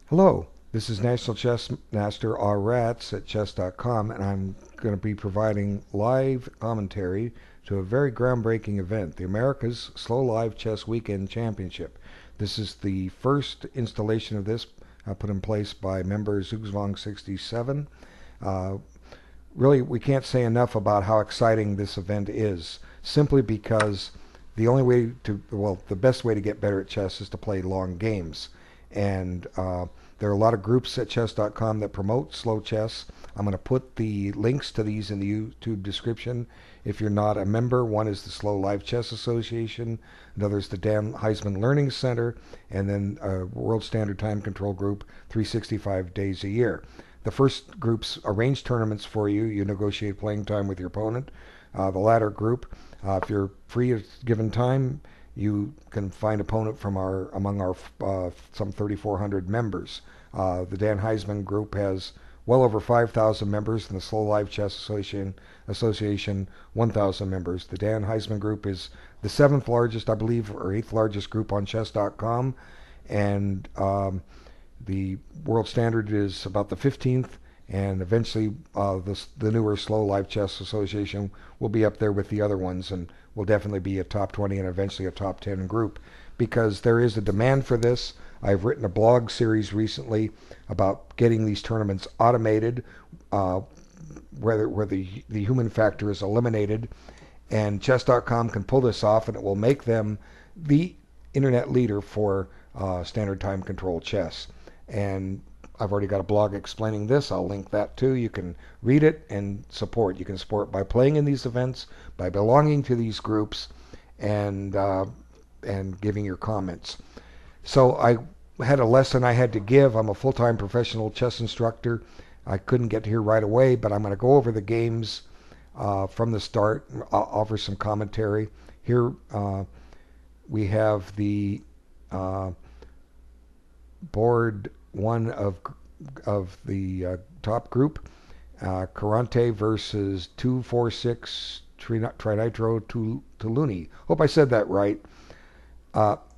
Hello, this is National Chess Master R. Rats at chess.com, and I'm going to be providing live commentary to a very groundbreaking event, the America's Slow Live Chess Weekend Championship. This is the first installation of this put in place by member Zugzwang67. Uh, Really, we can't say enough about how exciting this event is, simply because the best way to get better at chess is to play long games. And there are a lot of groups at chess.com that promote slow chess. I'm going to put the links to these in the YouTube description. If you're not a member, one is the Slow Live Chess Association, another is the Dan Heisman Learning Center, and then a World Standard Time Control group, 365 days a year. The first groups arrange tournaments for you. You negotiate playing time with your opponent. The latter group, if you're free at a given time, you can find opponent from among our some 3,400 members. The Dan Heisman group has well over 5,000 members, and the Slow Live Chess Association 1,000 members. The Dan Heisman group is the seventh largest, I believe, or eighth largest group on chess.com, and the World Standard is about the 15th, and eventually the newer Slow Live Chess Association will be up there with the other ones, and will definitely be a top 20 and eventually a top 10 group, because there is a demand for this. I've written a blog series recently about getting these tournaments automated, where the human factor is eliminated, and chess.com can pull this off, and it will make them the internet leader for standard time control chess. And I've already got a blog explaining this. I'll link that too. You can read it and support. You can support by playing in these events, by belonging to these groups, and giving your comments. So I had a lesson I had to give. I'm a full-time professional chess instructor. I couldn't get here right away, but I'm going to go over the games from the start. I'll offer some commentary. Here we have the board one of the top group, Carante versus 246 Trinitro Tuluni. Hope I said that right.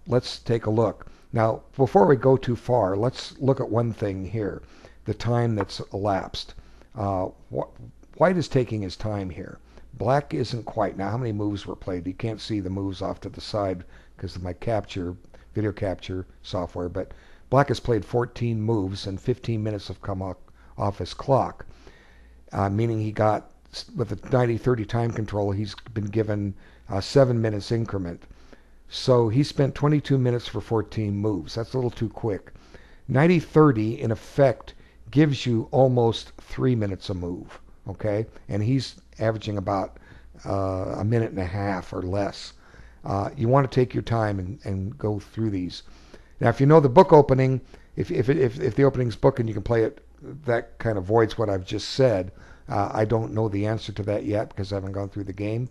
Let's take a look. Now, before we go too far, let's look at one thing here, the time that's elapsed. White is taking his time here. Black isn't quite. Now, how many moves were played? You can't see the moves off to the side because of my video capture software, but Black has played 14 moves, and 15 minutes have come off his clock, meaning he got, with the 90-30 time control, he's been given a 7 minutes increment. So he spent 22 minutes for 14 moves. That's a little too quick. 90-30, in effect, gives you almost 3 minutes a move, okay? And he's averaging about a minute and a half or less. You want to take your time and go through these. Now, if you know the book opening, if the opening's book and you can play it, that kind of voids what I've just said. I don't know the answer to that yet because I haven't gone through the game.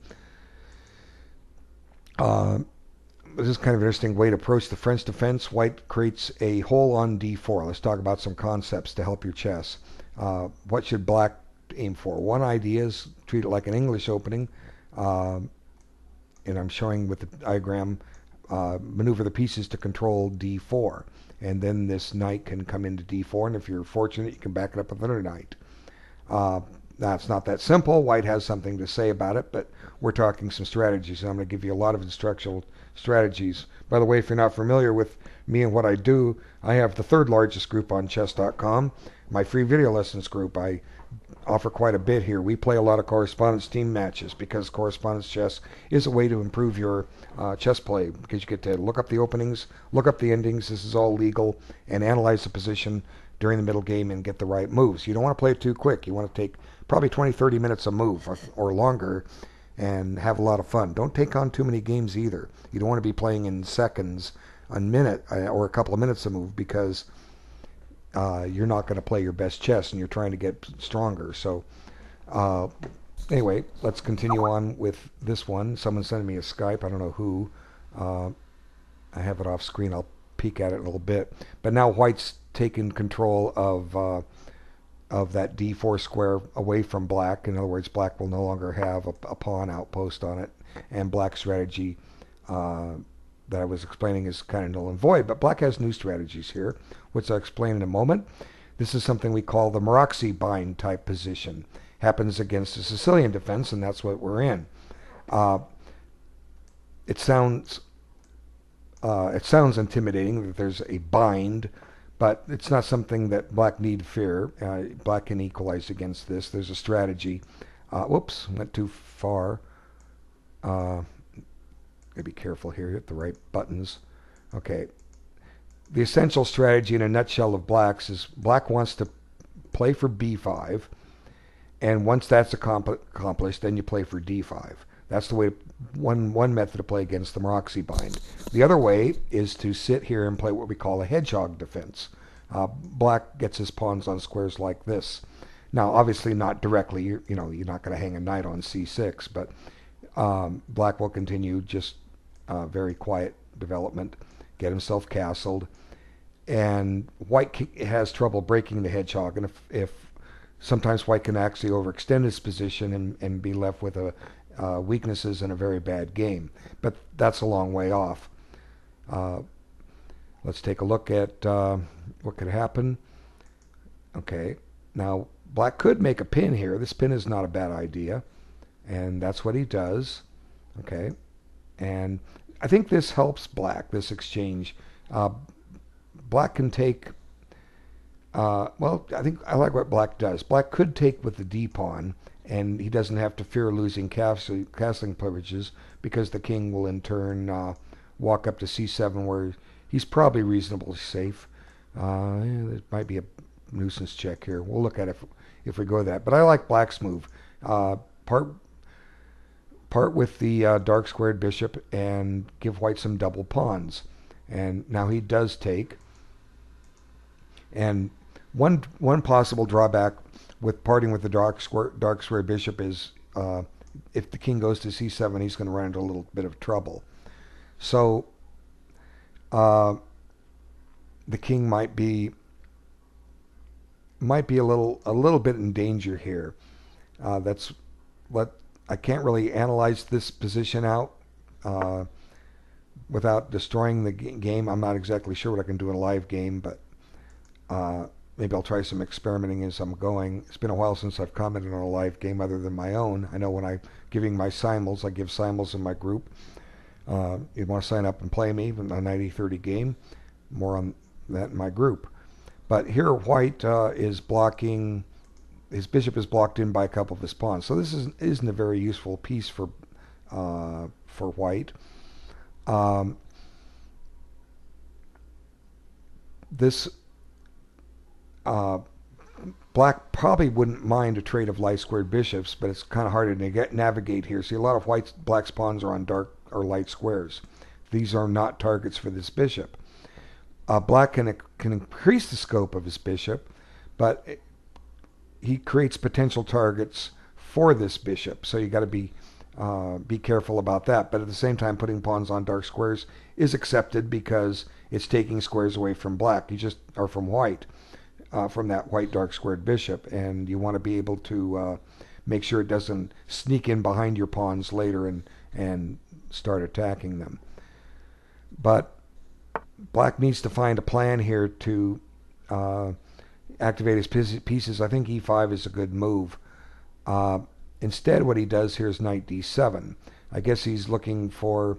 This is kind of an interesting way to approach the French defense. White creates a hole on d4. Let's talk about some concepts to help your chess. What should Black aim for? One idea is treat it like an English opening, and I'm showing with the diagram. Maneuver the pieces to control d4, and then this knight can come into d4, and if you're fortunate, you can back it up with another knight. Now, it's not that simple. White has something to say about it, but we're talking some strategies, and I'm going to give you a lot of instructional strategies. By the way, if you're not familiar with me and what I do, I have the third largest group on chess.com, my free video lessons group. I offer quite a bit here. We play a lot of correspondence team matches because correspondence chess is a way to improve your chess play, because you get to look up the openings, look up the endings. This is all legal, and analyze the position during the middle game and get the right moves. You don't want to play it too quick. You want to take probably 20-30 minutes a move or longer and have a lot of fun. Don't take on too many games either. You don't want to be playing in seconds, a minute, or a couple of minutes a move, because you're not going to play your best chess and you're trying to get stronger. So anyway, let's continue on with this one. Someone sent me a Skype. I don't know who. I have it off screen. I'll peek at it in a little bit. But now White's taken control of that d4 square away from Black. In other words, Black will no longer have a pawn outpost on it, and Black's strategy that I was explaining is kind of null and void. But black has new strategies here, which I'll explain in a moment. This is something we call the Maroczy bind type position. Happens against the Sicilian defense, and that's what we're in. It sounds intimidating that there's a bind, but it's not something that black need fear. Black can equalize against this. There's a strategy. Whoops, went too far. Gotta be careful here. Hit the right buttons. Okay. The essential strategy in a nutshell of blacks is black wants to play for b5, and once that's accomplished, then you play for d5. That's the way, one method to play against the Maroczy bind. The other way is to sit here and play what we call a hedgehog defense. Black gets his pawns on squares like this. Now, obviously not directly. You're not going to hang a knight on c6, but black will continue just very quiet development, get himself castled, and white has trouble breaking the hedgehog. And if sometimes white can actually overextend his position and be left with weaknesses in a very bad game. But that's a long way off. Let's take a look at what could happen. Okay, now black could make a pin here. This pin is not a bad idea, and that's what he does. Okay, and I think this helps black, this exchange. Black can take, well, I think I like what black does. Black could take with the d-pawn, and he doesn't have to fear losing castling privileges because the king will in turn walk up to c7 where he's probably reasonably safe. There might be a nuisance check here. We'll look at it if we go that. But I like black's move. Part with the dark squared bishop and give white some double pawns. And now he does take. And one possible drawback with parting with the dark square bishop is if the king goes to c7, he's going to run into a little bit of trouble. So the king might be a little bit in danger here. That's what I can't really analyze this position out without destroying the game. I'm not exactly sure what I can do in a live game, but maybe I'll try some experimenting as I'm going. It's been a while since I've commented on a live game other than my own. I know when I'm giving my simuls, I give simuls in my group. You want to sign up and play me in a 90-30 game. More on that in my group. But here white is blocking, his bishop is blocked in by a couple of his pawns. So this isn't a very useful piece for white. Black probably wouldn't mind a trade of light squared bishops, but it's kind of hard to navigate here. See, a lot of black's pawns are on dark or light squares. These are not targets for this bishop. Black can increase the scope of his bishop, but he creates potential targets for this bishop. So you got to be careful about that. But at the same time, putting pawns on dark squares is accepted because it's taking squares away from black. Or from white, from that white dark squared bishop, and you want to be able to make sure it doesn't sneak in behind your pawns later and start attacking them. But black needs to find a plan here to activate his pieces. I think e5 is a good move. Instead, what he does here is knight d7. I guess he's looking for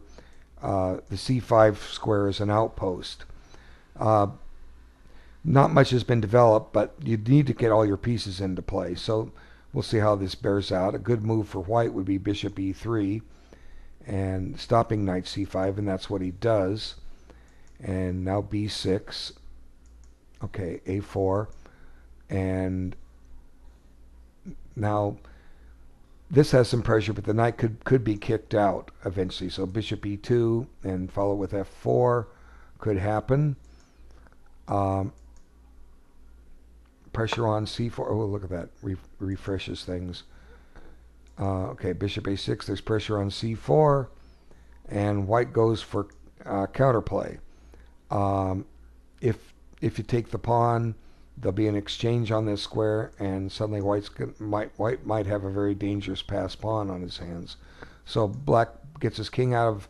the c5 square as an outpost. Not much has been developed, but you need to get all your pieces into play. So we'll see how this bears out. A good move for white would be bishop e3 and stopping knight c5, and that's what he does. And now b6. Okay, a4. And now this has some pressure, but the knight could be kicked out eventually. So bishop e2 and follow with f4 could happen. Pressure on c4. Oh, look at that. Refreshes things. Okay, bishop a6. There's pressure on c4. And white goes for counterplay. If you take the pawn, there'll be an exchange on this square, and suddenly white might have a very dangerous passed pawn on his hands. So black gets his king out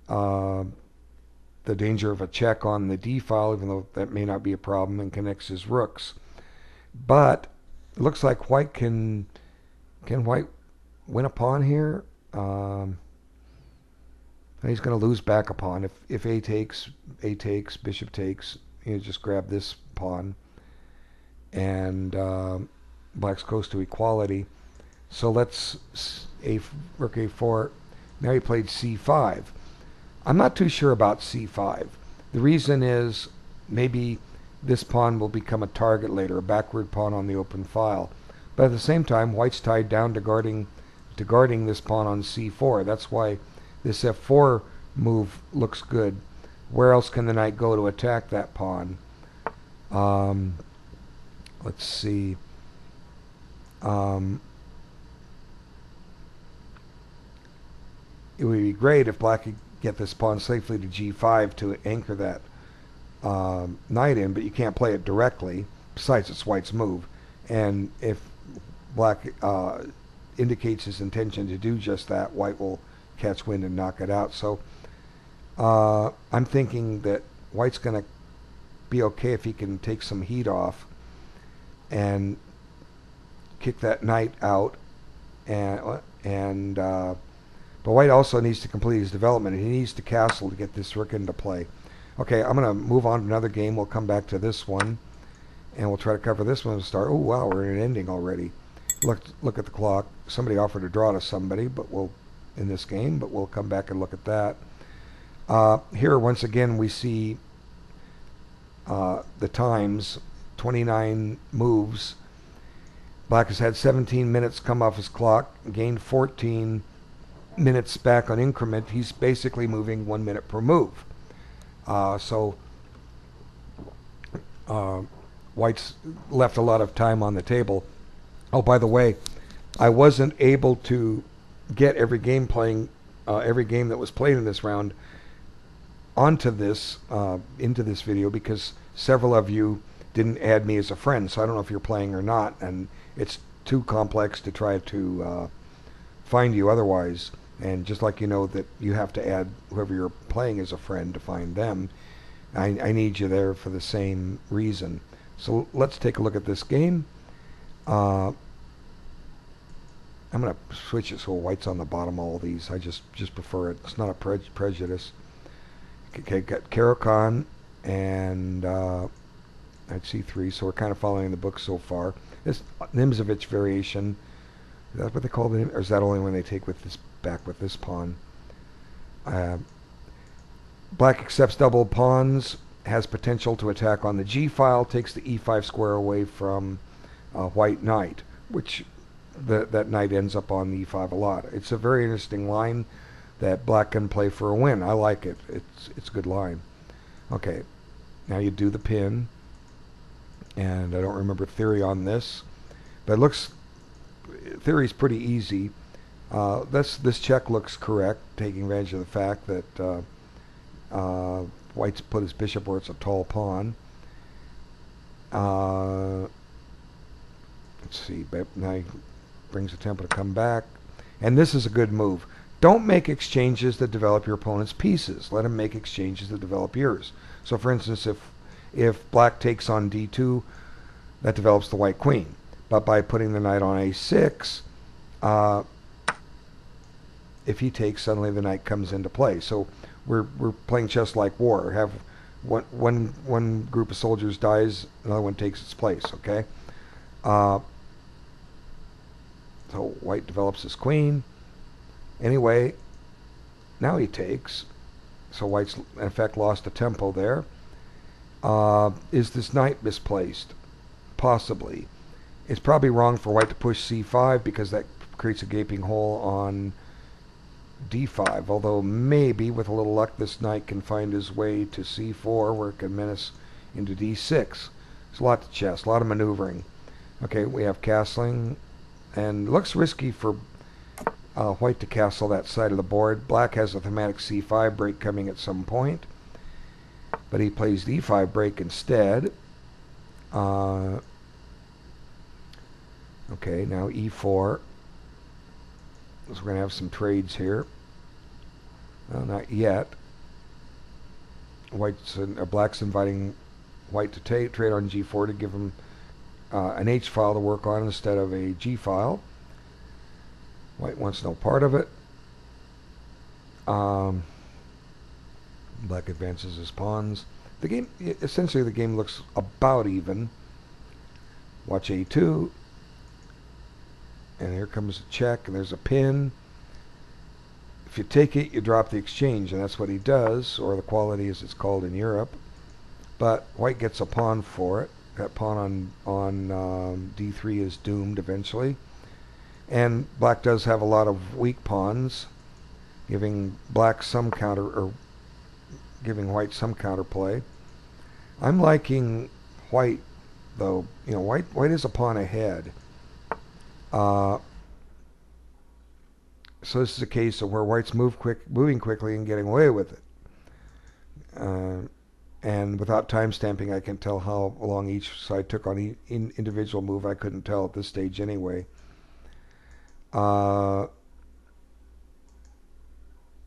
of the danger of a check on the d file, even though that may not be a problem, and connects his rooks. But it looks like white can white win a pawn here? He's going to lose back a pawn. If a takes, bishop takes, you just grab this pawn, and black's close to equality. So let's rook a4. Now he played c5. I'm not too sure about c5. The reason is maybe this pawn will become a target later, a backward pawn on the open file. But at the same time, white's tied down to guarding this pawn on c4. That's why this f4 move looks good. Where else can the knight go to attack that pawn? Let's see. It would be great if black could get this pawn safely to g5 to anchor that knight in, but you can't play it directly. Besides, it's white's move. And if black indicates his intention to do just that, white will catch wind and knock it out. So I'm thinking that white's going to be okay if he can take some heat off and kick that knight out. But white also needs to complete his development, and he needs to castle to get this rook into play. Okay, I'm going to move on to another game. We'll come back to this one, and we'll try to cover this one to start. Oh, wow, we're in an ending already. Look at the clock. Somebody offered to draw to somebody, but in this game, but we'll come back and look at that. Here, once again, we see the times, 29 moves. Black has had 17 minutes come off his clock, gained 14 minutes back on increment. He's basically moving 1 minute per move. White's left a lot of time on the table. Oh, by the way, I wasn't able to get every game that was played in this round onto this into this video because several of you didn't add me as a friend, so I don't know if you're playing or not, and it's too complex to try to find you otherwise. And just like you know that you have to add whoever you're playing as a friend to find them, I need you there for the same reason. So let's take a look at this game. I'm going to switch it so white's on the bottom of all these. I just prefer it. It's not a prejudice. Okay, got Caro-Kann and at c3, so we're kind of following the book so far. This Nimzovich variation, is that what they call it, or is that only when they take with this back with this pawn? Black accepts double pawns, has potential to attack on the g file, takes the e5 square away from white knight, which that knight ends up on the e5 a lot. It's a very interesting line that black can play for a win. I like it. It's a good line. Okay, now you do the pin, and I don't remember theory on this, but it looks theory's pretty easy. This check looks correct, taking advantage of the fact that white's put his bishop where it's a tall pawn. Let's see, but now he brings the tempo to come back, and this is a good move. Don't make exchanges that develop your opponent's pieces. Let him make exchanges that develop yours. So, for instance, if black takes on d2, that develops the white queen. But by putting the knight on a6, if he takes, suddenly the knight comes into play. So we're playing chess like war. Have one group of soldiers dies, another one takes its place. Okay. So white develops his queen. Anyway, now he takes. So white's in effect lost a tempo there. Is this knight misplaced? Possibly. It's probably wrong for white to push c5 because that creates a gaping hole on d5, although maybe with a little luck this knight can find his way to c4 where it can menace into d6. There's a lot to chess, a lot of maneuvering. Okay, we have castling, and it looks risky for white to castle that side of the board. Black has a thematic c5 break coming at some point, but he plays the e5 break instead. Okay, now e4. So we're going to have some trades here. Well, not yet. Black's inviting white to trade on g4 to give him an H file to work on instead of a G file. White wants no part of it. Black advances his pawns. Essentially the game looks about even. Watch A2. And here comes a check, and there's a pin. If you take it, you drop the exchange, and that's what he does, or the quality as it's called in Europe. But white gets a pawn for it. That pawn on D3 is doomed eventually. And black does have a lot of weak pawns, giving black some counter, or giving white some counterplay. I'm liking white, though. You know, white is a pawn ahead. So this is a case of where white's moving quickly and getting away with it. And without time stamping, I can tell how long each side took on individual move. I couldn't tell at this stage anyway. Good.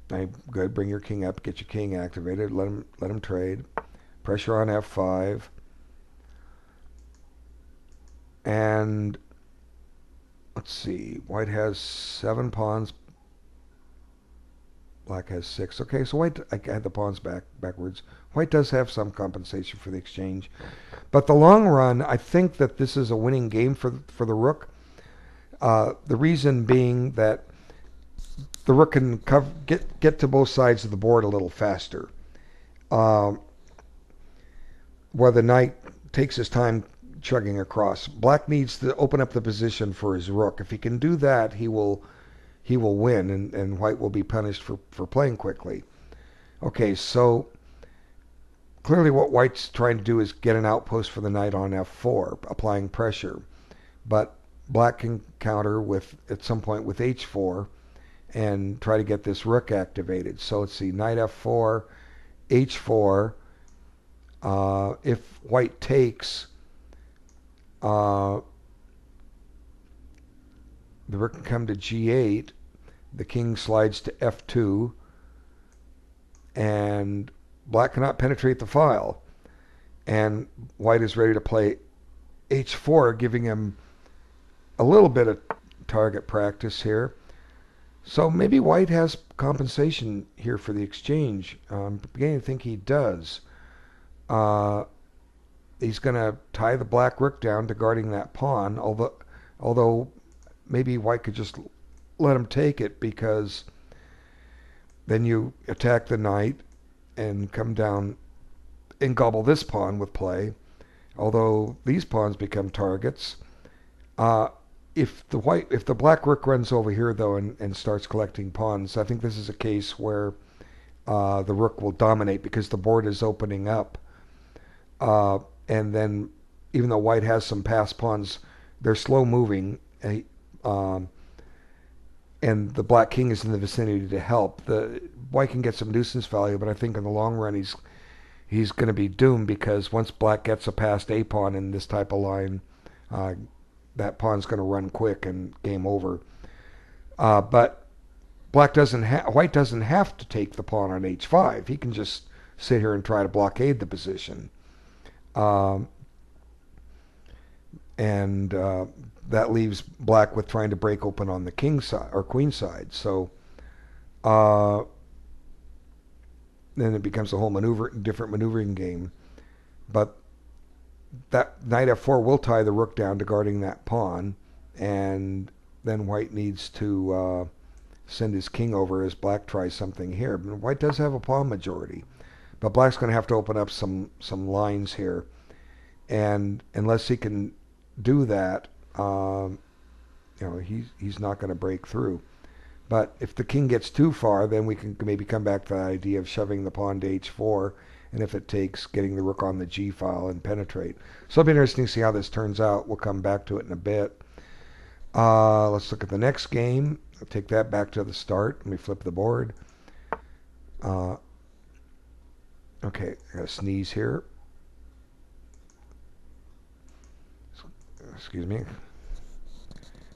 Bring your king up. Get your king activated. Let him trade. Pressure on F5. And let's see. White has 7 pawns. Black has 6. Okay, so white, I had the pawns backwards. White does have some compensation for the exchange. But the long run, I think that this is a winning game for the rook. The reason being that the rook can get to both sides of the board a little faster. While the knight takes his time chugging across. Black needs to open up the position for his rook. If he can do that, he will win, and white will be punished for playing quickly. Okay, so clearly what white's trying to do is get an outpost for the knight on F4, applying pressure. But black can counter at some point with H4 and try to get this rook activated. So let's see, knight F4, H4. If white takes, the rook can come to G8. The king slides to F2, and black cannot penetrate the file. And white is ready to play H4, giving him a little bit of target practice here. So maybe white has compensation here for the exchange. I'm beginning to think he does. He's going to tie the black rook down to guarding that pawn, although maybe white could just let him take it, because then you attack the knight and come down and gobble this pawn with play, although these pawns become targets. If the black rook runs over here, though, and starts collecting pawns, I think this is a case where the rook will dominate because the board is opening up. And then, even though white has some passed pawns, they're slow moving, and the black king is in the vicinity to help. The white can get some nuisance value, but I think in the long run he's going to be doomed, because once black gets a passed A pawn in this type of line, that pawn's going to run quick and game over. But white doesn't have to take the pawn on H5. He can just sit here and try to blockade the position. That leaves black with trying to break open on the king side or queen side. So then it becomes a whole different maneuvering game. But that knight F4 will tie the rook down to guarding that pawn, and then white needs to send his king over as black tries something here. But white does have a pawn majority, but black's going to have to open up some lines here, and unless he can do that, he's not going to break through. But if the king gets too far, then we can maybe come back to the idea of shoving the pawn to H4, and if it takes, getting the rook on the G file and penetrate. So it'll be interesting to see how this turns out. We'll come back to it in a bit. Let's look at the next game. I'll take that back to the start. Let me flip the board. Okay, I gotta sneeze here. Excuse me.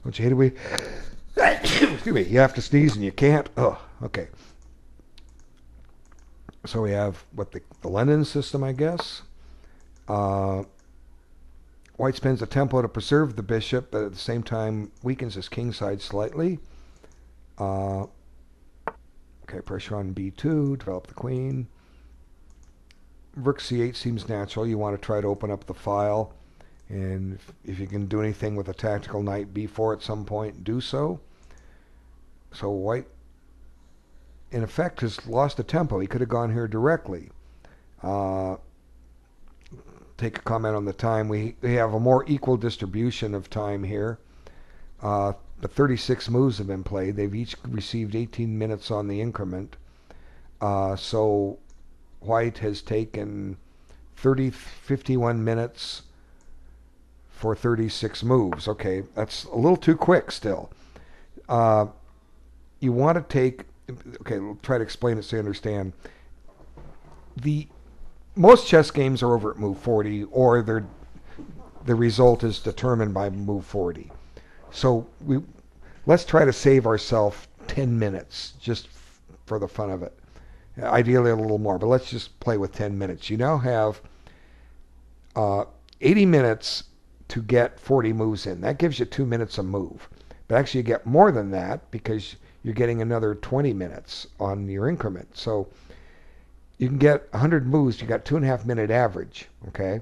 Don't you hate it? Excuse me. You have to sneeze and you can't. Oh, okay. So we have what the Lennon system, I guess. Uh, White spends a tempo to preserve the bishop, but at the same time weakens his king side slightly. Uh, okay, pressure on b2, develop the queen. Rook c8 seems natural. You want to try to open up the file, and if you can do anything with a tactical knight b4 at some point, do so. So white, in effect, has lost the tempo. He could have gone here directly. Take a comment on the time. We have a more equal distribution of time here. But 36 moves have been played. They've each received 18 minutes on the increment. So white has taken 51 minutes for 36 moves. Okay, that's a little too quick still. You want to take... Okay, we'll try to explain it so you understand. Most chess games are over at move 40, or the result is determined by move 40. So let's try to save ourselves 10 minutes just for the fun of it. Ideally a little more, but let's just play with 10 minutes. You now have 80 minutes to get 40 moves in. That gives you 2 minutes a move. But actually you get more than that because you're getting another 20 minutes on your increment. So you can get 100 moves, you got 2.5 minute average, okay?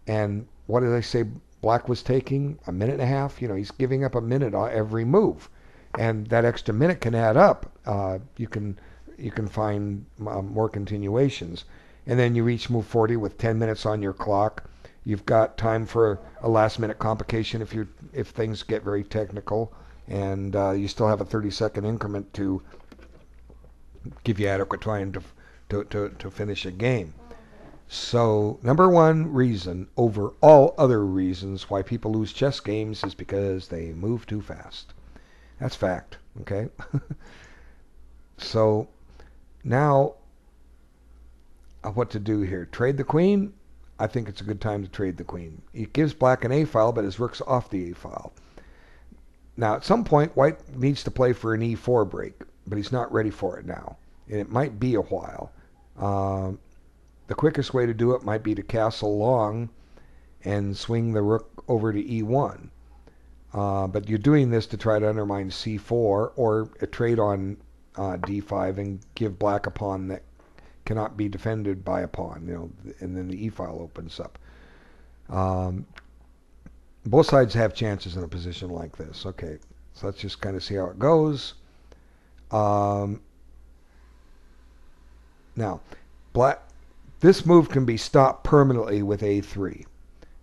And what did I say Black was taking? A minute and a half? You know, he's giving up a minute on every move. And that extra minute can add up. You can find more continuations. And then you reach move 40 with 10 minutes on your clock. You've got time for a last minute complication if things get very technical. And you still have a 30-second increment to give you adequate time to finish a game. So number one reason over all other reasons why people lose chess games is because they move too fast. That's fact, okay? So now what to do here? Trade the queen? I think it's a good time to trade the queen. It gives Black an A file, but his rook's off the A file. Now at some point White needs to play for an E4 break, but he's not ready for it now. And it might be a while. The quickest way to do it might be to castle long and swing the rook over to E1. But you're doing this to try to undermine C4 or a trade on D5 and give Black a pawn that cannot be defended by a pawn, you know, and then the E file opens up. Both sides have chances in a position like this. Okay, so let's just kind of see how it goes. Now, this move can be stopped permanently with A3.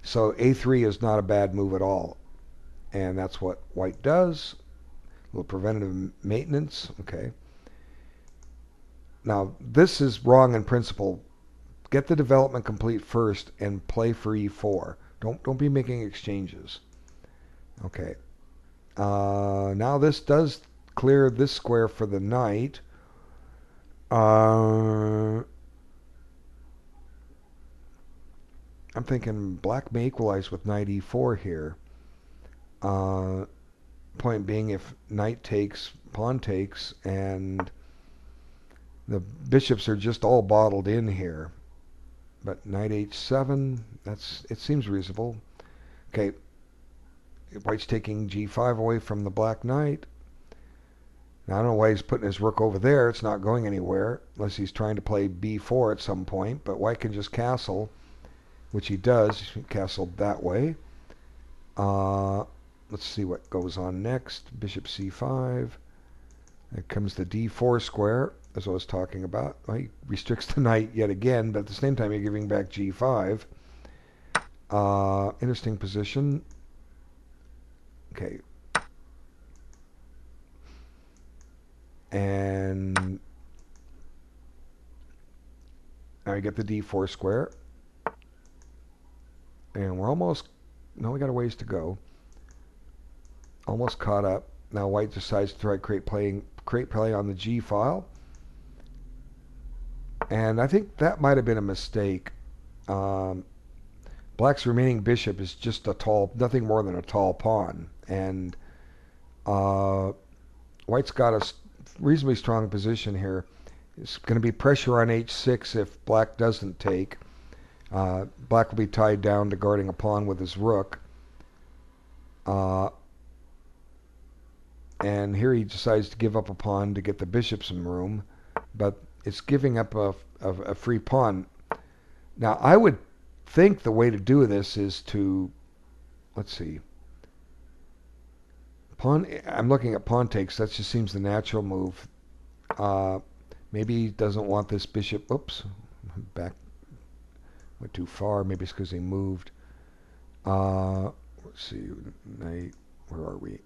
So A3 is not a bad move at all. And that's what White does. A little preventative maintenance. Okay. Now, this is wrong in principle. Get the development complete first and play for E4. Don't be making exchanges. Okay. Now this does clear this square for the knight. I'm thinking Black may equalize with knight e4 here. Point being, if knight takes, pawn takes, and the bishops are just all bottled in here. But knight h7, it seems reasonable. Okay, White's taking g5 away from the black knight. Now, I don't know why he's putting his rook over there. It's not going anywhere unless he's trying to play b4 at some point. But White can just castle, which he does. He castled that way. Let's see what goes on next. Bishop c5. There comes the d4 square, as I was talking about. Well, he restricts the knight yet again, but at the same time you're giving back g5. Interesting position. Okay. And now you get the d4 square. And we're almost... No, we got a ways to go. Almost caught up. Now White decides to try to create play on the g file. And I think that might have been a mistake. Black's remaining bishop is just nothing more than a tall pawn. And White's got a reasonably strong position here. It's going to be pressure on h6 if black doesn't take. Black will be tied down to guarding a pawn with his rook. And here he decides to give up a pawn to get the bishop some room, but it's giving up a free pawn. Now, I would think the way to do this is to, let's see, pawn. I'm looking at pawn takes. That just seems the natural move. Maybe he doesn't want this bishop. Oops, back went too far. Maybe it's because he moved. Let's see, knight. Where are we?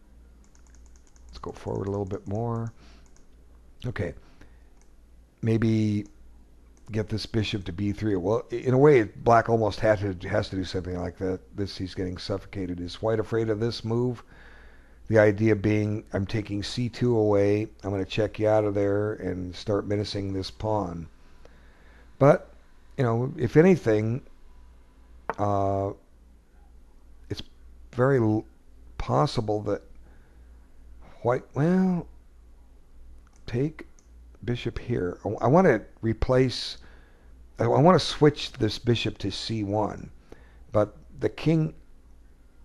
Let's go forward a little bit more. Okay. Maybe get this bishop to b3. Well, in a way, black almost has to do something like that. He's getting suffocated. Is white afraid of this move? The idea being, I'm taking c2 away. I'm going to check you out of there and start menacing this pawn. But, you know, if anything, it's very possible that white, well, take bishop here. I want to replace, I want to switch this bishop to c1, but the king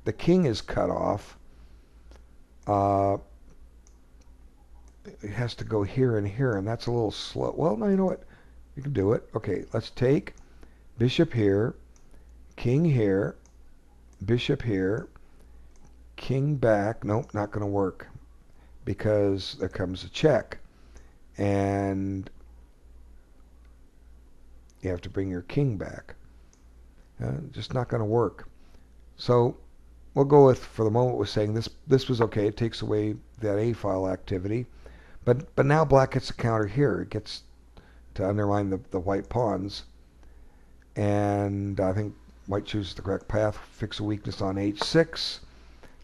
is cut off. It has to go here and here, and that's a little slow. Well, no, you know what? You can do it. Okay, let's take bishop here, king here, bishop here, king back. Nope, not going to work because there comes a check. And you have to bring your king back. Just not going to work. So we'll go with, for the moment, we're saying this was okay. It takes away that A-file activity. But now black gets a counter here. It gets to undermine the white pawns. And I think white chooses the correct path. Fix a weakness on h6.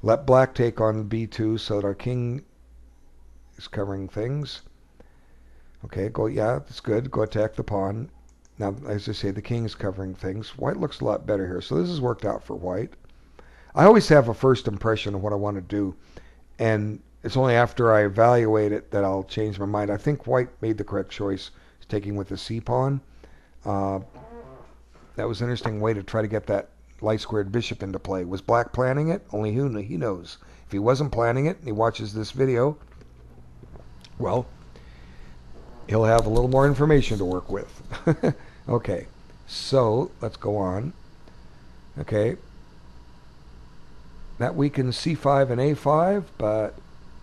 Let black take on b2 so that our king is covering things. Okay, yeah, that's good. Go attack the pawn. Now, as I say, the king is covering things. White looks a lot better here. So this has worked out for white. I always have a first impression of what I want to do. And it's only after I evaluate it that I'll change my mind. I think white made the correct choice, taking with the c-pawn. That was an interesting way to try to get that light-squared bishop into play. Was black planning it? Only he knows. If he wasn't planning it and he watches this video, well, he'll have a little more information to work with. Okay, so let's go on. Okay, that weakens c5 and a5, but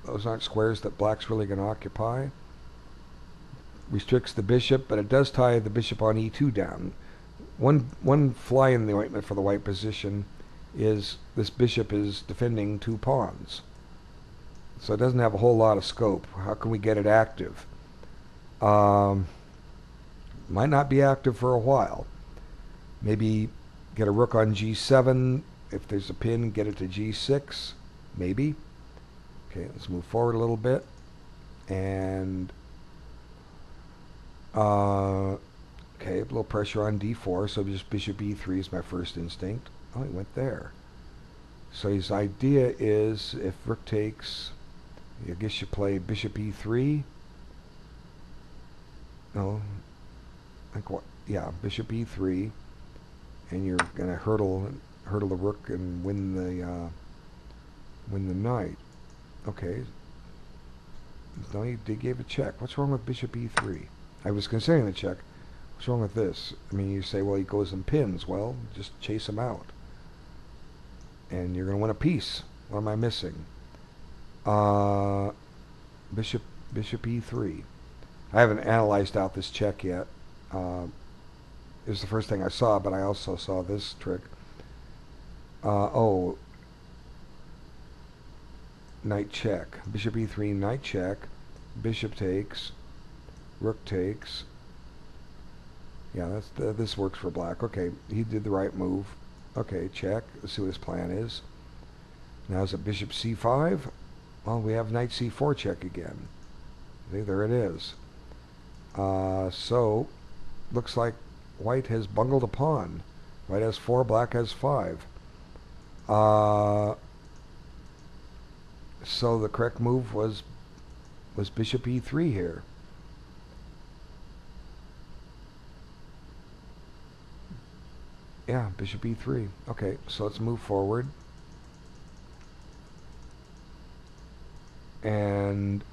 those aren't squares that black's really going to occupy. Restricts the bishop, but it does tie the bishop on e2 down. One fly in the ointment for the white position is this bishop is defending two pawns. So it doesn't have a whole lot of scope. How can we get it active? Might not be active for a while. Maybe get a rook on g7. If there's a pin, get it to g6. Maybe. Okay, let's move forward a little bit. And okay, a little pressure on d4. So just bishop e3 is my first instinct. Oh, he went there. So his idea is if rook takes, I guess you play bishop e3. No, like what? Yeah, bishop e3, and you're gonna hurdle the rook and win the knight. Okay. No, he gave a check. What's wrong with bishop e3? I was considering the check. What's wrong with this? I mean, you say, well, he goes and pins. Well, just chase him out, and you're gonna win a piece. What am I missing? Bishop e3. I haven't analyzed out this check yet. It was the first thing I saw, but I also saw this trick. Oh, knight check. Bishop e3, knight check. Bishop takes. Rook takes. Yeah, this works for black. Okay, he did the right move. Okay, check. Let's see what his plan is. Now is it bishop c5? Well, we have knight c4 check again. See, there it is. So, looks like white has bungled a pawn. White has 4, black has 5. So the correct move was bishop e3 here. Yeah, bishop e3. Okay, so let's move forward. And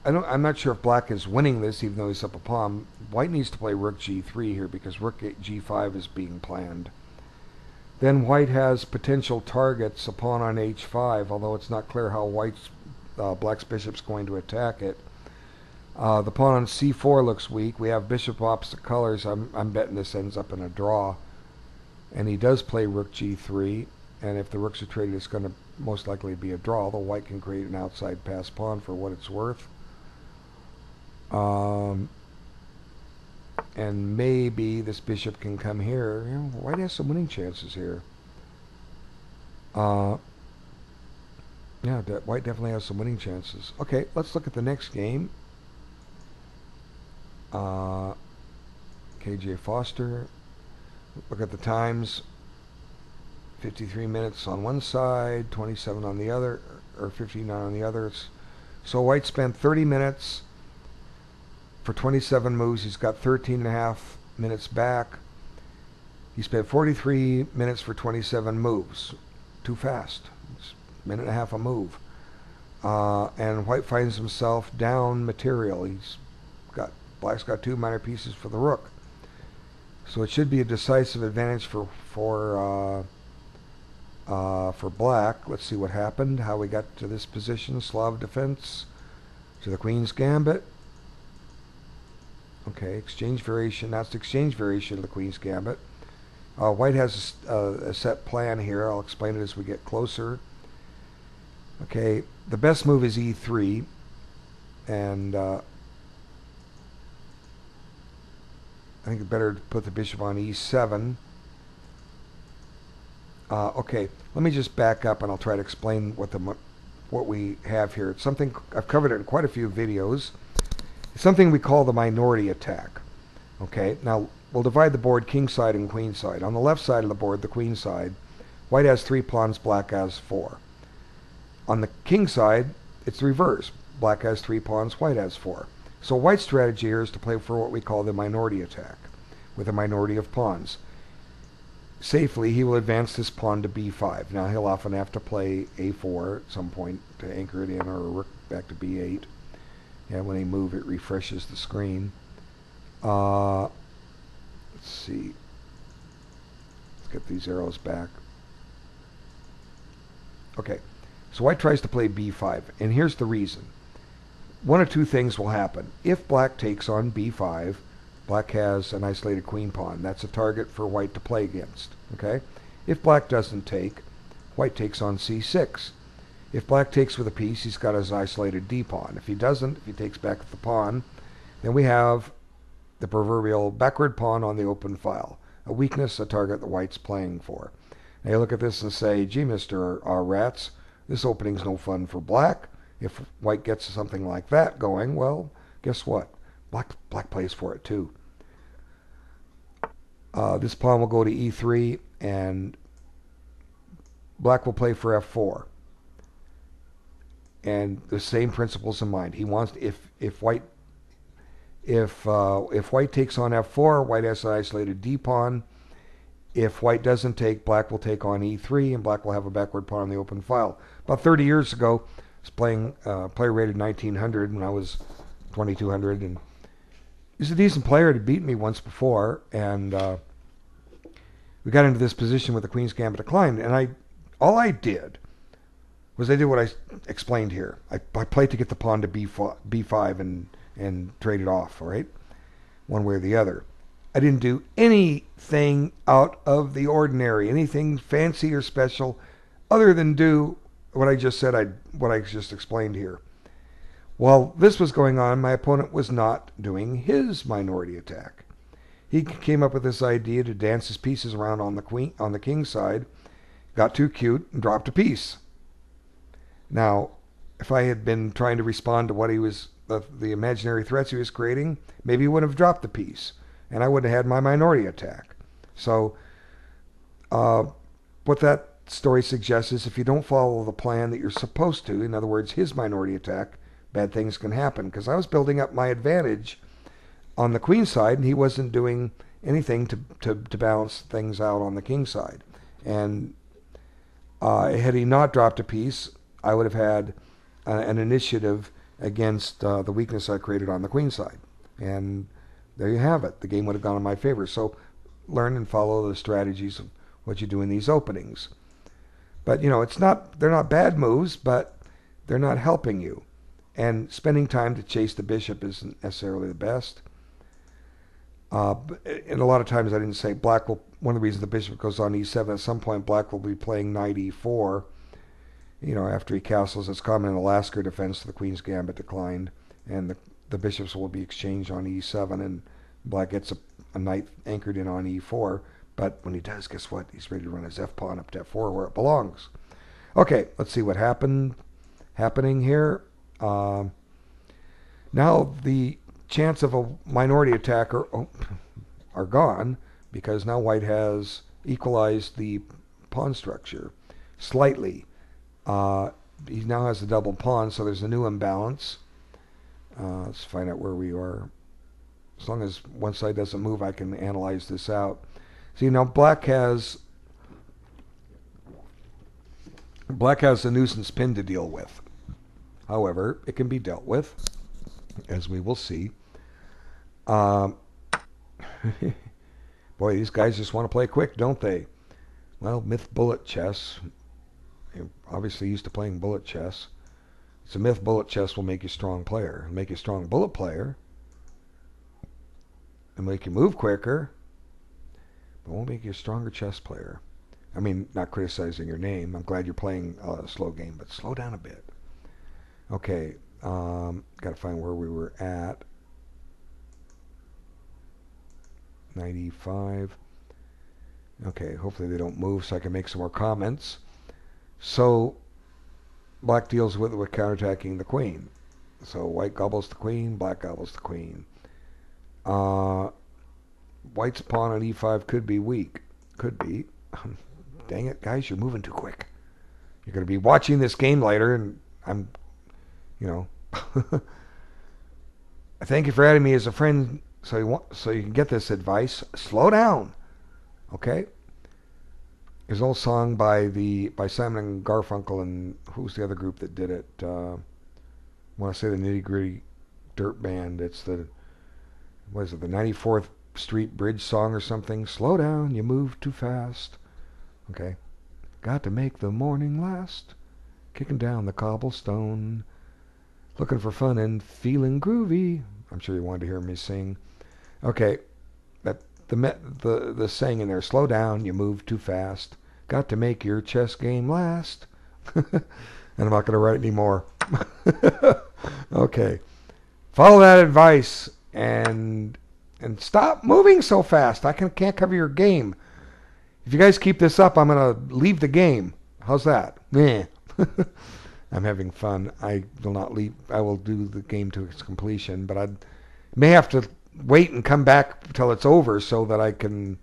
I'm not sure if black is winning this, even though he's up a pawn. White needs to play rook g3 here because rook g5 is being planned. Then white has potential targets, a pawn on h5, although it's not clear how black's bishop's going to attack it. The pawn on c4 looks weak. We have bishop opposite colors. I'm betting this ends up in a draw. And he does play rook g3, and if the rooks are traded, it's going to most likely be a draw, although white can create an outside pass pawn for what it's worth. And maybe this bishop can come here. You know, white has some winning chances here. Yeah, white definitely has some winning chances. Okay, let's look at the next game. KJ Foster. Look at the times. 53 minutes on one side, 27 on the other, or 59 on the other. So white spent 30 minutes for 27 moves. He's got 13 and a half minutes back. He spent 43 minutes for 27 moves. Too fast. It's a minute and a half a move. And white finds himself down material. Black's got two minor pieces for the rook. So it should be a decisive advantage for black. Let's see what happened, how we got to this position. Slav defense to the queen's gambit. Okay, exchange variation. That's the exchange variation of the queen's gambit. White has a set plan here. I'll explain it as we get closer. Okay, the best move is e3, and I think it's better to put the bishop on e7. Okay, let me just back up and I'll try to explain what we have here. It's something I've covered it in quite a few videos. It's something we call the minority attack. Okay, now we'll divide the board king side and queen side. On the left side of the board, the queen side, white has 3 pawns, black has 4. On the king side, it's the reverse. Black has 3 pawns, white has 4. So white's strategy here is to play for what we call the minority attack, with a minority of pawns. Safely, he will advance this pawn to b5. Now he'll often have to play a4 at some point to anchor it in, or a rook back to b8. Yeah, when they move, it refreshes the screen. Let's see. Let's get these arrows back. Okay, so white tries to play b5, and here's the reason. One of two things will happen. If black takes on b5, black has an isolated queen pawn. That's a target for white to play against. Okay? If black doesn't take, white takes on c6. If black takes with a piece, he's got his isolated d pawn. If he doesn't, if he takes back the pawn, then we have the proverbial backward pawn on the open file. A weakness, a target that white's playing for. Now you look at this and say, gee, Mr. Rats, this opening's no fun for black. If white gets something like that going, well, guess what? Black plays for it too. This pawn will go to e3, and black will play for f4. And the same principles in mind. He wants if white takes on f4, white has an isolated d pawn. If white doesn't take, black will take on e3, and black will have a backward pawn on the open file. About 30 years ago, I was playing player rated 1900 when I was 2200, and he's a decent player. He'd beaten me once before, and we got into this position with the queen's gambit declined, and all I did was I did what I explained here. I played to get the pawn to b5 and trade it off, all right, one way or the other. I didn't do anything out of the ordinary, anything fancy or special, other than do what I just said, what I just explained here. While this was going on, my opponent was not doing his minority attack. He came up with this idea to dance his pieces around on the king side, got too cute, and dropped a piece. Now, if I had been trying to respond to what he was, the imaginary threats he was creating, maybe he would have dropped the piece, and I would have had my minority attack. So, what that story suggests is if you don't follow the plan that you're supposed to, in other words, his minority attack, bad things can happen. Because I was building up my advantage on the queen side, and he wasn't doing anything to balance things out on the king side. And had he not dropped a piece, I would have had an initiative against the weakness I created on the queen side. And there you have it. The game would have gone in my favor. So learn and follow the strategies of what you do in these openings. But, you know, they're not bad moves, but they're not helping you. And spending time to chase the bishop isn't necessarily the best. And a lot of times I didn't say black will, one of the reasons the bishop goes on e7, at some point black will be playing knight e4. You know, after he castles, it's common in the Lasker defense, the queen's gambit declined, and the bishops will be exchanged on e7, and black gets a knight anchored in on e4. But when he does, guess what? He's ready to run his f-pawn up to f4 where it belongs. Okay, let's see what happening here. Now the chance of a minority attacker are gone, because now white has equalized the pawn structure slightly. He now has a double pawn, so there's a new imbalance. Let's find out where we are. As long as one side doesn't move, I can analyze this out. See, now black has a nuisance pin to deal with. However, it can be dealt with, as we will see. Boy, these guys just want to play quick, don't they? Well, myth bullet chess. You're obviously used to playing bullet chess. It's a myth bullet chess will make you a strong player. It'll make you a strong bullet player. It'll make you move quicker. But it won't make you a stronger chess player. I mean, not criticizing your name. I'm glad you're playing a slow game, but slow down a bit. Okay, got to find where we were at. 95. Okay, hopefully they don't move so I can make some more comments. So black deals with counterattacking the queen. So white gobbles the queen, black gobbles the queen. White's pawn on e5 could be weak. Could be. Dang it, guys, you're moving too quick. You're going to be watching this game later, and I'm, you know. I thank you for adding me as a friend so you can get this advice. Slow down. Okay? There's an old song by Simon and Garfunkel, and who's the other group that did it? I want to say the Nitty Gritty Dirt Band. It's the 94th Street Bridge song or something. Slow down, you move too fast. Okay. Got to make the morning last. Kicking down the cobblestone. Looking for fun and feeling groovy. I'm sure you wanted to hear me sing. Okay. The saying in there, slow down, you move too fast. Got to make your chess game last. And I'm not going to write any more. Okay. Follow that advice and stop moving so fast. I can't cover your game. If you guys keep this up, I'm going to leave the game. How's that? Meh. I'm having fun. I will not leave. I will do the game to its completion, but I may have to wait and come back until it's over so that I can.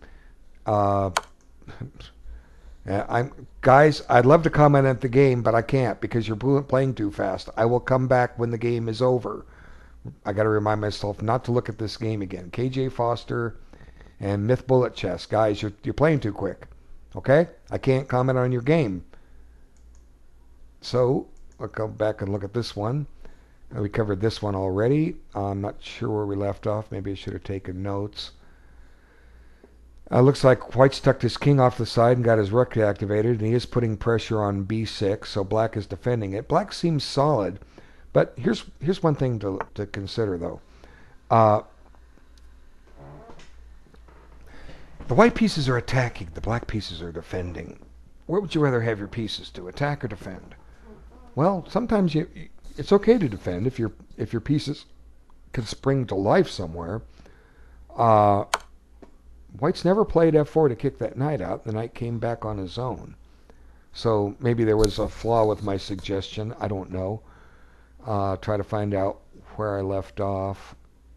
Guys, I'd love to comment at the game, but I can't because you're playing too fast. I will come back when the game is over. I got to remind myself not to look at this game again. KJ Foster and Myth Bullet Chess, guys, you're playing too quick. Okay, I can't comment on your game. So I'll go back and look at this one. We covered this one already. I'm not sure where we left off. Maybe I should have taken notes. Looks like white's tucked his king off the side and got his rook activated, and he is putting pressure on b6, so black is defending it. Black seems solid, but here's one thing to consider, though. The white pieces are attacking. The black pieces are defending. Where would you rather have your pieces, to attack or defend? Well, sometimes it's okay to defend if your pieces can spring to life somewhere. White's never played f4 to kick that knight out. The knight came back on his own. So maybe there was a flaw with my suggestion. I don't know. Try to find out where I left off.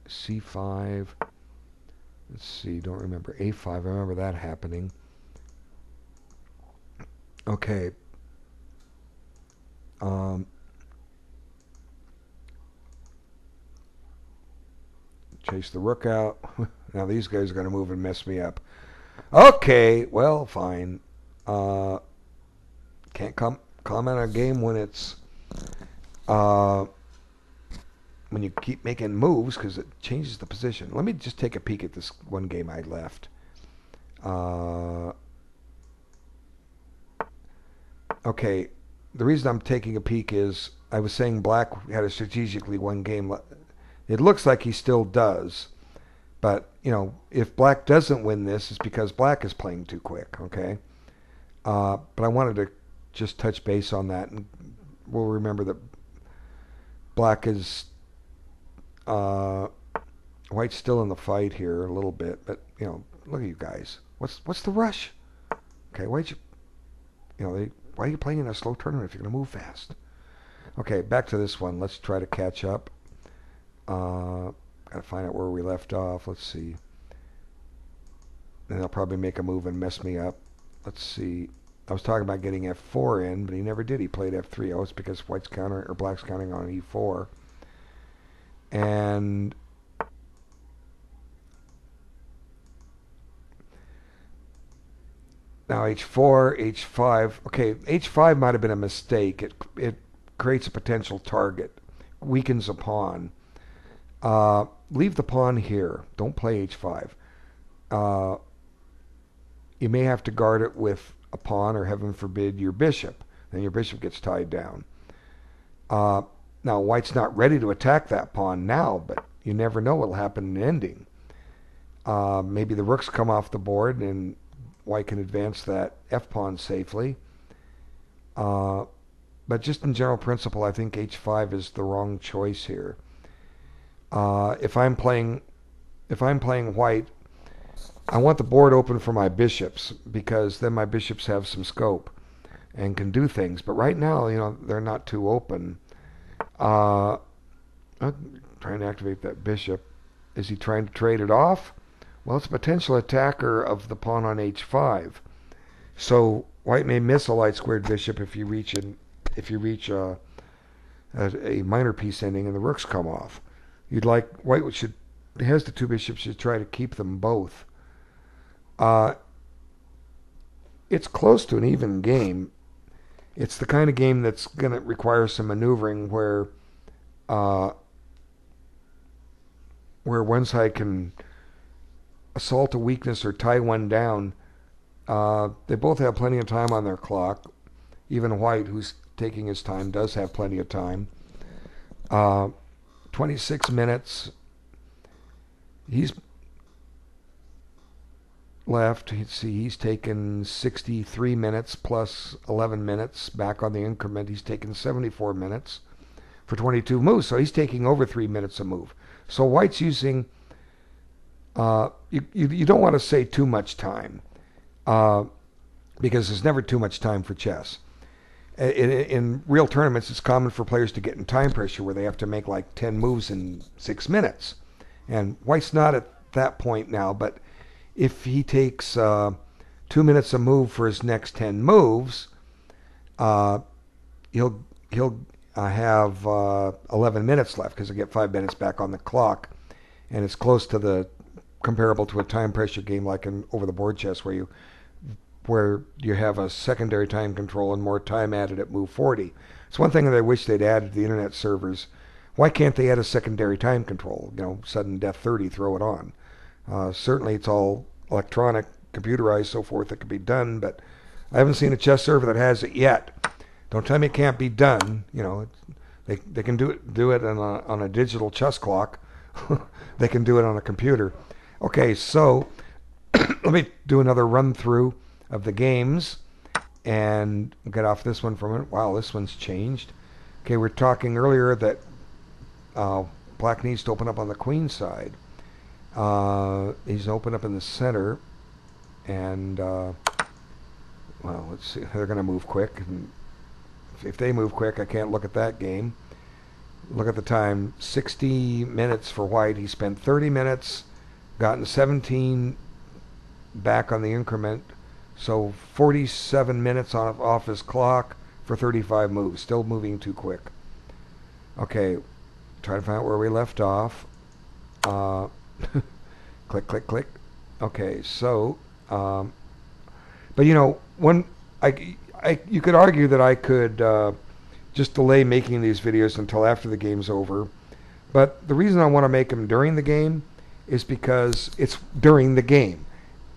c5. Let's see. Don't remember. a5. I remember that happening. Okay. chase the rook out. Now these guys are going to move and mess me up. Okay, well, fine. Can't comment on a game when it's when you keep making moves because it changes the position. Let me just take a peek at this one game I left. Okay, the reason I'm taking a peek is I was saying Black had a strategically won game. It looks like he still does, but you know, if Black doesn't win this, it's because Black is playing too quick. Okay, but I wanted to just touch base on that, and we'll remember that Black is White's still in the fight here a little bit, but you know, look at you guys. What's the rush? Okay, why are you playing in a slow tournament if you're going to move fast? Okay, back to this one. Let's try to catch up. Got to find out where we left off. Let's see. Then they'll probably make a move and mess me up. Let's see. I was talking about getting f4 in, but he never did. He played f3. Oh, it's because Black's counting on e4. And now h4, h5. Okay, h5 might have been a mistake. It creates a potential target, weakens a pawn. Leave the pawn here. Don't play h5. You may have to guard it with a pawn or, heaven forbid, your bishop. Then your bishop gets tied down. Now, White's not ready to attack that pawn now, but you never know what will happen in ending. Maybe the rooks come off the board and White can advance that f-pawn safely. But just in general principle, I think h5 is the wrong choice here. If I'm playing White, I want the board open for my bishops, because then my bishops have some scope and can do things. But right now, you know, they're not too open. I'm trying to activate that bishop. Is he trying to trade it off? Well, it's a potential attacker of the pawn on h5. So White may miss a light squared bishop if you reach a minor piece ending and the rooks come off. White has the two bishops, should try to keep them both. It's close to an even game. It's the kind of game that's going to require some maneuvering where one side can assault a weakness or tie one down. They both have plenty of time on their clock. Even White, who's taking his time, does have plenty of time. 26 minutes. He's left. He's taken 63 minutes plus 11 minutes back on the increment. He's taken 74 minutes for 22 moves. So he's taking over 3 minutes a move. So White's using, you don't want to say too much time, because there's never too much time for chess. In real tournaments, it's common for players to get in time pressure where they have to make like 10 moves in 6 minutes. And White's not at that point now, but if he takes 2 minutes a move for his next 10 moves, he'll have 11 minutes left, because he'll get 5 minutes back on the clock, and it's close to the comparable to a time pressure game like in over the board chess where you have a secondary time control and more time added at move 40. It's one thing that I wish they'd added to the internet servers. Why can't they add a secondary time control? You know, sudden death 30, throw it on. Certainly it's all electronic, computerized, so forth, that could be done, but I haven't seen a chess server that has it yet. Don't tell me it can't be done. You know, they can do it on a digital chess clock. They can do it on a computer. Okay, so let me do another run through of the games and get off this one for a minute. Wow, this one's changed. Okay, we're talking earlier that Black needs to open up on the queen side. He's open up in the center, and well, let's see. They're going to move quick. And if they move quick, I can't look at that game. Look at the time. 60 minutes for White. He spent 30 minutes, gotten 17 back on the increment. So 47 minutes off his clock for 35 moves. Still moving too quick. Okay, try to find out where we left off. Uh, click, click, click. Okay, so, but you know, you could argue that I could just delay making these videos until after the game's over. But the reason I want to make them during the game is because it's during the game.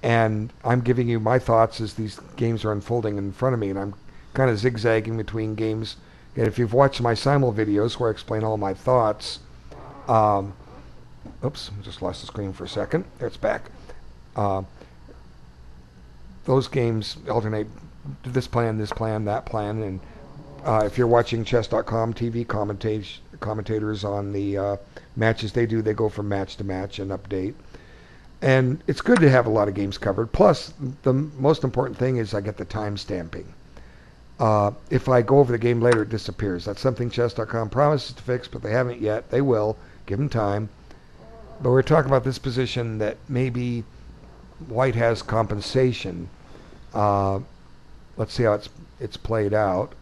And I'm giving you my thoughts as these games are unfolding in front of me. And I'm kind of zigzagging between games. And if you've watched my simul videos where I explain all my thoughts, um, oops, I just lost the screen for a second. There, it's back. Uh, those games alternate this plan, that plan. And if you're watching chess.com TV commentators on the matches they do, they go from match to match and update. And it's good to have a lot of games covered. Plus, the most important thing is I get the time stamping. If I go over the game later, it disappears. That's something chess.com promises to fix, but they haven't yet. They will. Give them time. But we're talking about this position that maybe white has compensation. Let's see how it's played out.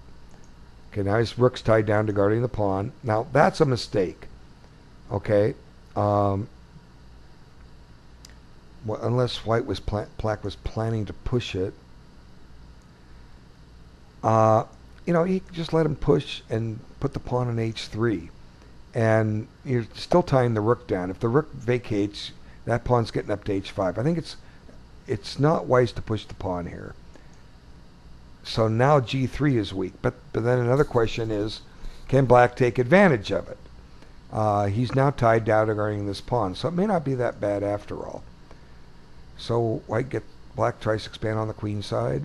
Okay, now his rook's tied down to guarding the pawn. Now, that's a mistake. Okay. Well, unless white was black was planning to push it. You know, you just let him push and put the pawn on h3. And you're still tying the rook down. If the rook vacates, that pawn's getting up to h5. I think it's not wise to push the pawn here. So now g3 is weak. But then another question is, can black take advantage of it? He's now tied down regarding this pawn. So it may not be that bad after all. So black tries to expand on the queen side.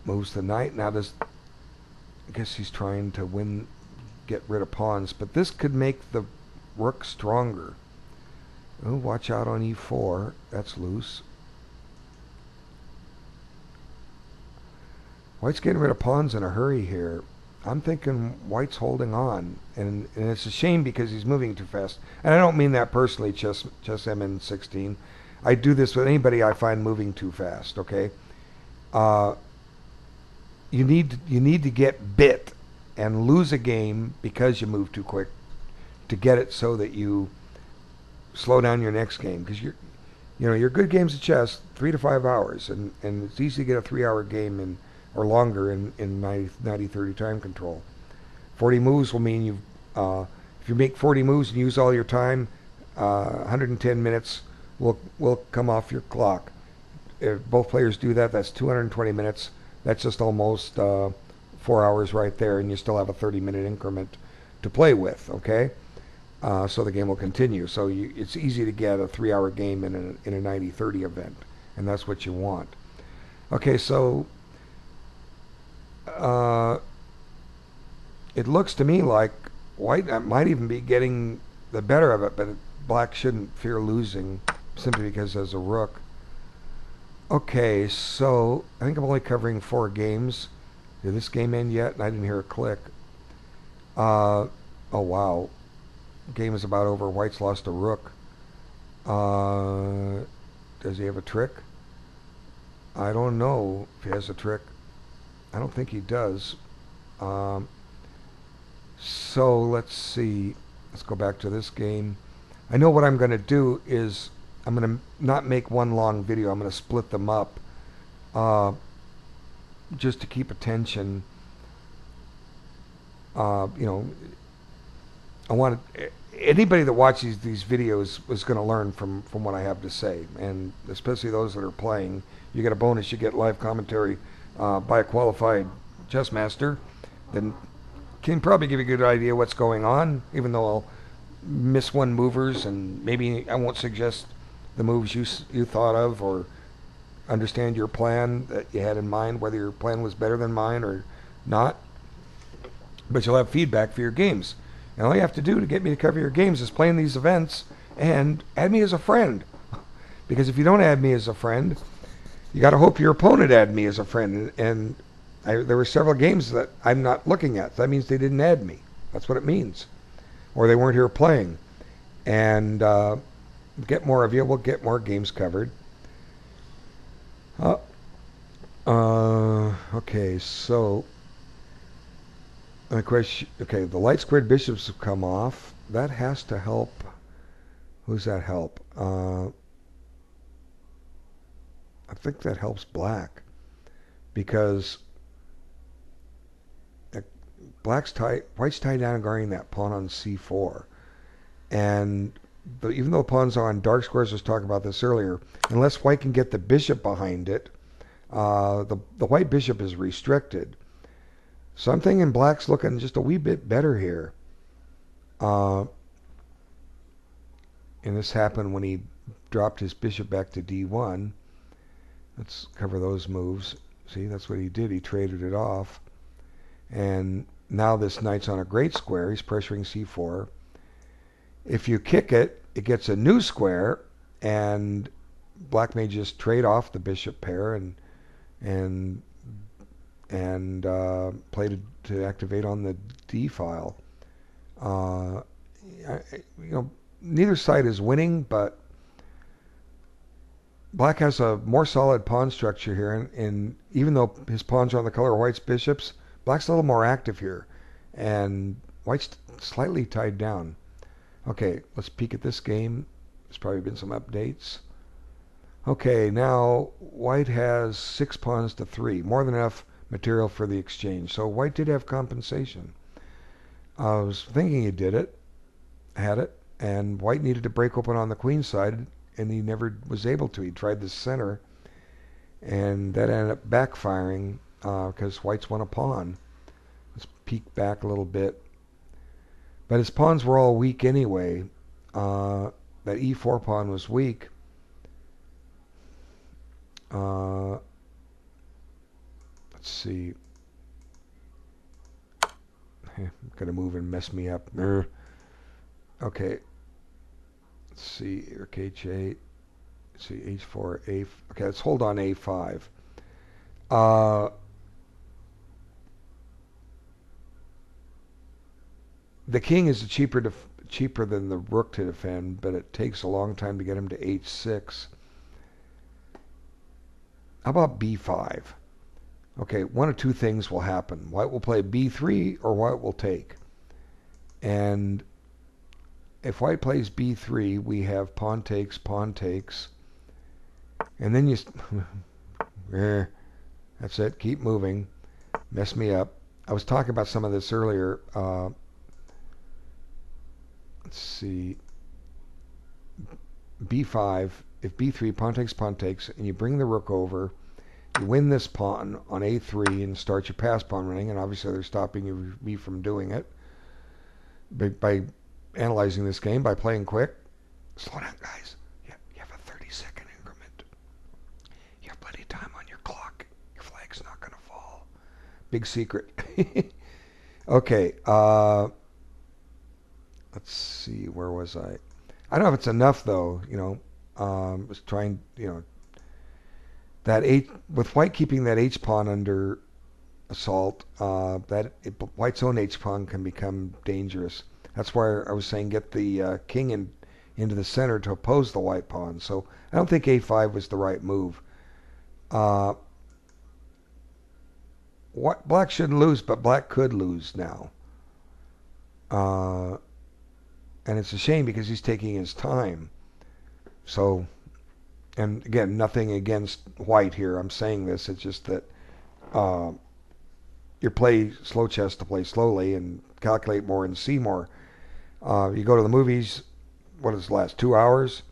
Moves the knight. Now I guess he's trying to get rid of pawns, but this could make the rook stronger. Oh, watch out on e4. That's loose. White's getting rid of pawns in a hurry here. I'm thinking white's holding on, and it's a shame because he's moving too fast. And I don't mean that personally, Chess MN16. I do this with anybody I find moving too fast. Okay. You need to get bit and lose a game because you move too quick to get it so that you slow down your next game, because your good games of chess 3 to 5 hours, and it's easy to get a 3-hour game or longer in 90-30 time control. 40 moves will mean if you make 40 moves and use all your time, 110 minutes will come off your clock. If both players do that, that's 220 minutes. That's just almost 4 hours right there, and you still have a 30-minute increment to play with. Okay, so the game will continue. So it's easy to get a 3-hour game in a 90-30 event, and that's what you want. Okay, so it looks to me like white might even be getting the better of it, but black shouldn't fear losing simply because there's a rook. Okay, so I think I'm only covering 4 games. Did this game end yet? And I didn't hear a click. Oh, wow. Game is about over. White's lost a rook. Does he have a trick? I don't know if he has a trick. I don't think he does. So let's see. Let's go back to this game. I know what I'm going to do is I'm going to not make one long video. I'm going to split them up just to keep attention. I want anybody that watches these videos is going to learn from what I have to say, and especially those that are playing. You get a bonus. You get live commentary by a qualified chess master. Then can probably give you a good idea what's going on, even though I'll miss one movers, and maybe I won't suggest the moves you thought of, or understand your plan that you had in mind, whether your plan was better than mine or not. But you'll have feedback for your games. And all you have to do to get me to cover your games is play in these events and add me as a friend. Because if you don't add me as a friend, you got to hope your opponent add me as a friend. And there were several games that I'm not looking at. That means they didn't add me. That's what it means. Or they weren't here playing. And get more of you. We'll get more games covered. Okay, so And of course, okay, the light squared bishops have come off. That has to help. Who's that help? I think that helps black because white's tied down and guarding that pawn on c4. And even though the pawns are on dark squares, I was talking about this earlier, unless white can get the bishop behind it, the white bishop is restricted. So I'm thinking black's looking just a wee bit better here. And this happened when he dropped his bishop back to d1. Let's cover those moves. See, that's what he did. He traded it off. And now this knight's on a great square. He's pressuring c4. If you kick it, it gets a new square, and black may just trade off the bishop pair and play to activate on the d file. Neither side is winning, but black has a more solid pawn structure here, and even though his pawns are on the color of white's bishops, black's a little more active here, and white's slightly tied down. Okay, let's peek at this game. There's probably been some updates. Okay, now white has 6 pawns to 3, more than enough material for the exchange. So white did have compensation. I was thinking he had it, and white needed to break open on the queen side, and he never was able to. He tried the center, and that ended up backfiring because white's won a pawn. Let's peek back a little bit. But his pawns were all weak anyway. That e4 pawn was weak. Let's see. I'm going to move and mess me up. Okay. Let's see. Rook h8. Let's see. h4, a. Okay, let's hold on a5. The king is cheaper than the rook to defend, but it takes a long time to get him to h6. How about b5? Okay, one of two things will happen. White will play b3 or white will take. And if white plays b3, we have pawn takes, and then you... that's it, keep moving. Mess me up. I was talking about some of this earlier. Let's see. b5, if b3, pawn takes, and you bring the rook over, you win this pawn on a3 and start your pass pawn running, and obviously they're stopping me from doing it by analyzing this game, by playing quick. Slow down, guys. You have a 30-second increment. You have plenty of time on your clock. Your flag's not going to fall. Big secret. Okay, let's see, where was I? I don't know if it's enough, though. Was trying, that with white keeping that h pawn under assault, white's own h pawn can become dangerous. That's why I was saying get the king into the center to oppose the white pawn. So I don't think a5 was the right move. Black shouldn't lose, but black could lose now. And it's a shame because he's taking his time. So, and again, nothing against white here. I'm saying this. It's just that you play slow chess to play slowly and calculate more and see more. You go to the movies, what does it last, 2 hours?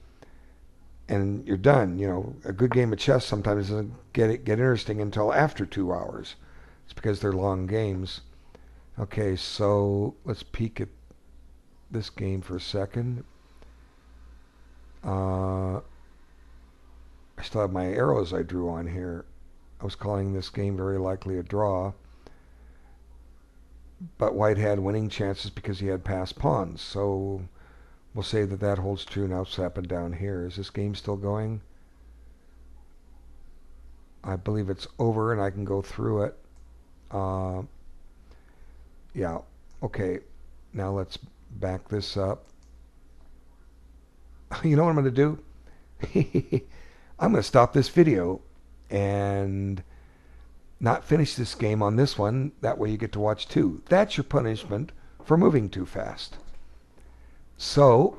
And you're done. A good game of chess sometimes doesn't get interesting until after 2 hours. It's because they're long games. Okay, so let's peek at this game for a second. I still have my arrows I drew on here. I was calling this game very likely a draw, but white had winning chances because he had passed pawns, so we'll say that holds true. Now it's happened down here. Is this game still going? I believe it's over and I can go through it. Yeah, okay, now let's back this up. You know what I'm going to do? I'm going to stop this video and not finish this game on this one. That way you get to watch two. That's your punishment for moving too fast. So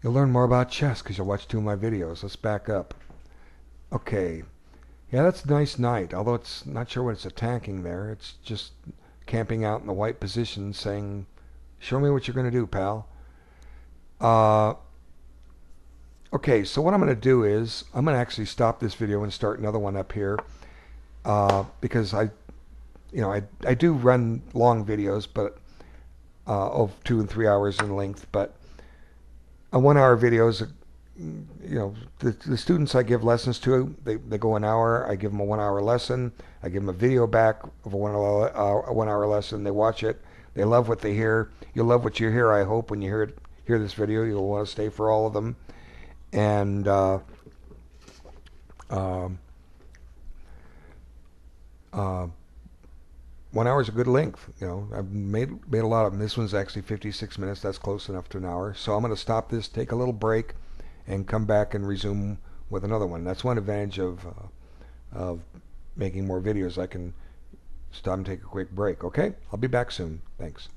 you'll learn more about chess because you'll watch two of my videos. Let's back up. Okay. Yeah, that's a nice knight, although it's not sure what it's attacking there. It's just camping out in the white position saying, show me what you're going to do, pal. Okay, so what I'm going to do is I'm going to actually stop this video and start another one up here because I do run long videos, but of 2 and 3 hours in length. But a 1 hour videos, the students I give lessons to, they go an hour. I give them a 1 hour lesson. I give them a video back of a 1 hour lesson. They watch it. They love what they hear. You'll love what you hear, I hope, when you hear this video. You'll want to stay for all of them. And 1 hour is a good length. I've made a lot of them. This one's actually 56 minutes. That's close enough to an hour. So I'm going to stop this, take a little break, and come back and resume with another one. That's one advantage of making more videos. I can stop and take a quick break. Okay? I'll be back soon. Thanks.